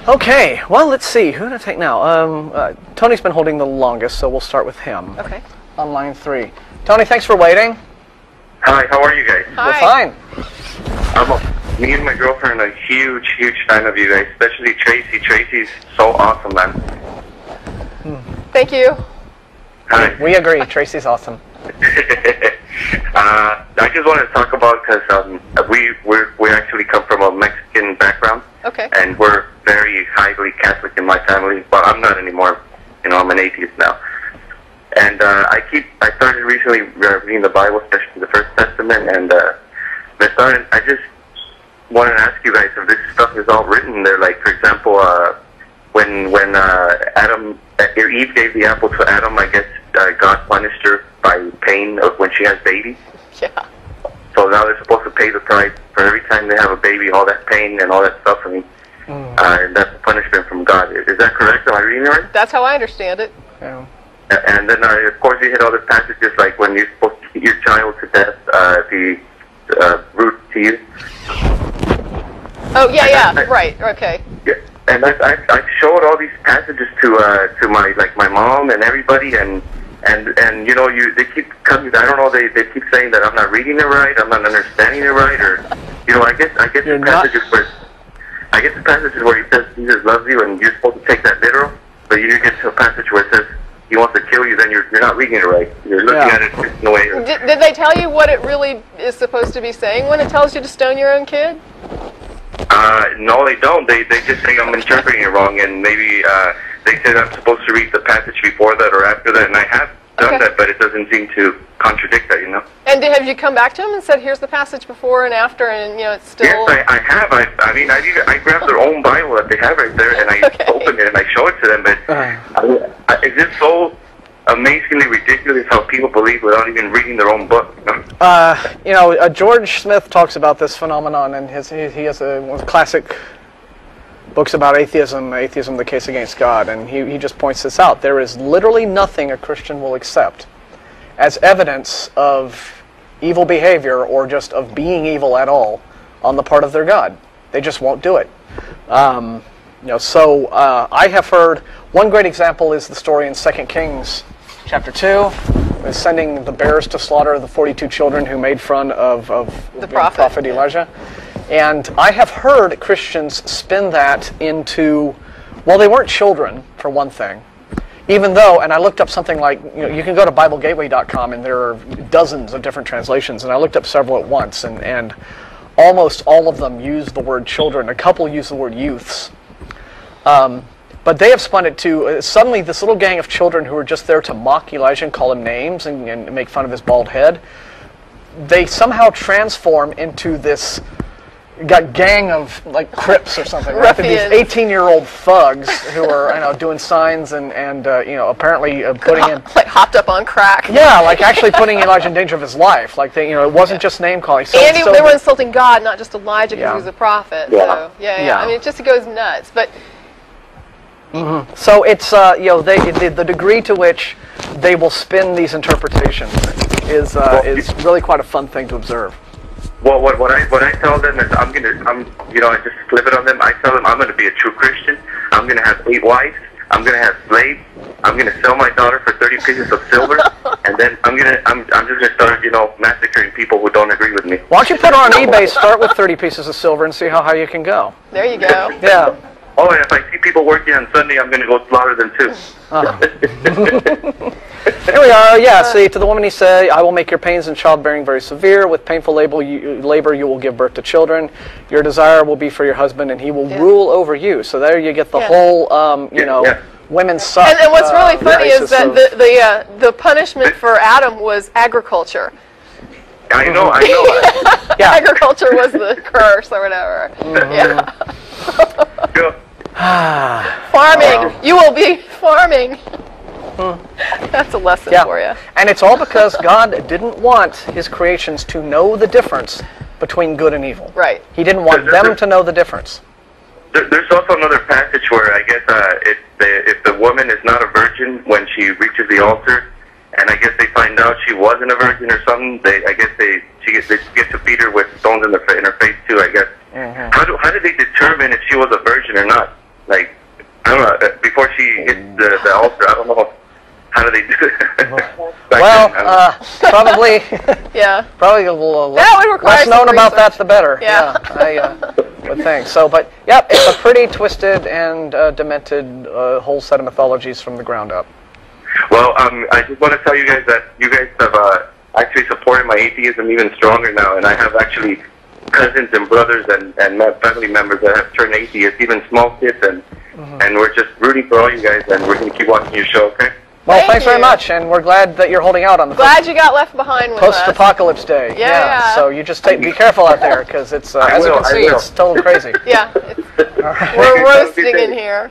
Okay, well, let's see. Who to take now? Tony's been holding the longest, so we'll start with him. Okay. On line 3. Tony, thanks for waiting. Hi, how are you guys? Hi. We're I'm me and my girlfriend are a huge fan of you guys, especially Tracy. Tracy's so awesome, man. Thank you. Hi. fine. We agree. Tracy's awesome. I just wanted to talk about, because we actually come from a Mexican background. Okay. And we're very highly Catholic in my family, but I'm not anymore. You know, I'm an atheist now. And I started recently reading the Bible, especially the First Testament, and I just wanted to ask you guys if this stuff is all written there. Like, for example, when Eve gave the apple to Adam, I guess God punished her by pain of when she has babies. Yeah. So now they're supposed to pay the price for every time they have a baby, all that pain and all that suffering. And that's punishment from God. Is that correct? Am I reading it right? That's how I understand it. Yeah. And then, of course, you hit other passages like when you're supposed to eat your child to death, the root to you. Oh, yeah, right, okay. Yeah. And I showed all these passages to my mom and everybody, and you know, they keep coming. I don't know. They keep saying that I'm not reading it right, I'm not understanding it right, or you know, I get the passages where he says Jesus loves you, and you're supposed to take that literal. But you get to a passage where it says he wants to kill you, then you're not reading it right. You're looking at it in a way. Did they tell you what it really is supposed to be saying when it tells you to stone your own kid? No, they don't. They just say I'm interpreting it wrong, and maybe they said I'm supposed to read the passage before that or after that, and I have done that, but it doesn't seem to contradict that, you know. And have you come back to them and said, here's the passage before and after, and you know, it's still... Yes, I have. I grabbed their own Bible that they have right there, and I opened it and I show it to them, but it's just so amazingly ridiculous how people believe without even reading their own book. You know, George Smith talks about this phenomenon, and he has one of the classic books about atheism, the Case Against God, and he just points this out. There is literally nothing a Christian will accept as evidence of evil behavior or just of being evil at all on the part of their God. They just won't do it. You know, so I have heard one great example is the story in 2 Kings chapter 2, with sending the bears to slaughter the 42 children who made fun of the prophet Elijah. And I have heard Christians spin that into, well, they weren't children, for one thing. Even though, and I looked up something like, you know, you can go to BibleGateway.com and there are dozens of different translations, and I looked up several at once, and almost all of them use the word children. A couple use the word youths. But they have spun it to, suddenly this little gang of children who are just there to mock Elijah and call him names and make fun of his bald head, they somehow transform into this gang of like Crips or something, right? These 18-year-old thugs who are, you know, doing signs and you know, apparently putting in like hopped up on crack. Yeah, like actually putting Elijah in danger of his life. Like they, you know, it wasn't just name calling. So, and they were insulting God, not just Elijah because he was a prophet. Yeah. So I mean, it just goes nuts. But so it's you know, the degree to which they will spin these interpretations is really quite a fun thing to observe. Well, what I tell them is you know, I just flip it on them. I tell them I'm gonna be a true Christian. I'm gonna have 8 wives. I'm gonna have slaves. I'm gonna sell my daughter for 30 pieces of silver, and then I'm just gonna start, you know, massacring people who don't agree with me. Why don't you put her on eBay, start with 30 pieces of silver, and see how high you can go? There you go. Yeah. Oh, and if I see people working on Sunday, I'm going to go slaughter them too. Here we are. Yeah, see, to the woman he said, I will make your pains in childbearing very severe. With painful labor you will give birth to children. Your desire will be for your husband, and he will rule over you. So there you get the whole, you know, women's suck. And what's really funny is that the punishment for Adam was agriculture. I know. Yeah. Agriculture was the curse or whatever. Yeah. Farming. You will be farming. That's a lesson for you. And it's all because God didn't want his creations to know the difference between good and evil. Right. He didn't want them to know the difference. There's also another passage where I guess if the woman is not a virgin when she reaches the altar, and I guess they find out she wasn't a virgin or something, they get to beat her with stones in her face too, I guess. How did they determine if she was a virgin or not? like, I don't know, before she hits the altar, I don't know, how do they do it? Well, probably, Yeah. probably a little That would require less known some about that, research. the better. Yeah. I would think. So, but, yeah, it's a pretty twisted and demented whole set of mythologies from the ground up. Well, I just want to tell you guys that you guys have actually supported my atheism even stronger now, and I have actually cousins and brothers and family members that have turned atheists, even small kids, and we're just rooting for all you guys, and we're going to keep watching your show, okay? Well, Thank thanks very you. much, and we're glad that you're holding out on the Glad you got left behind with us. post-apocalypse day. Yeah. So you just be careful out there, because it's, I as you will, can I see, will. it's totally crazy. Yeah. We're roasting in here.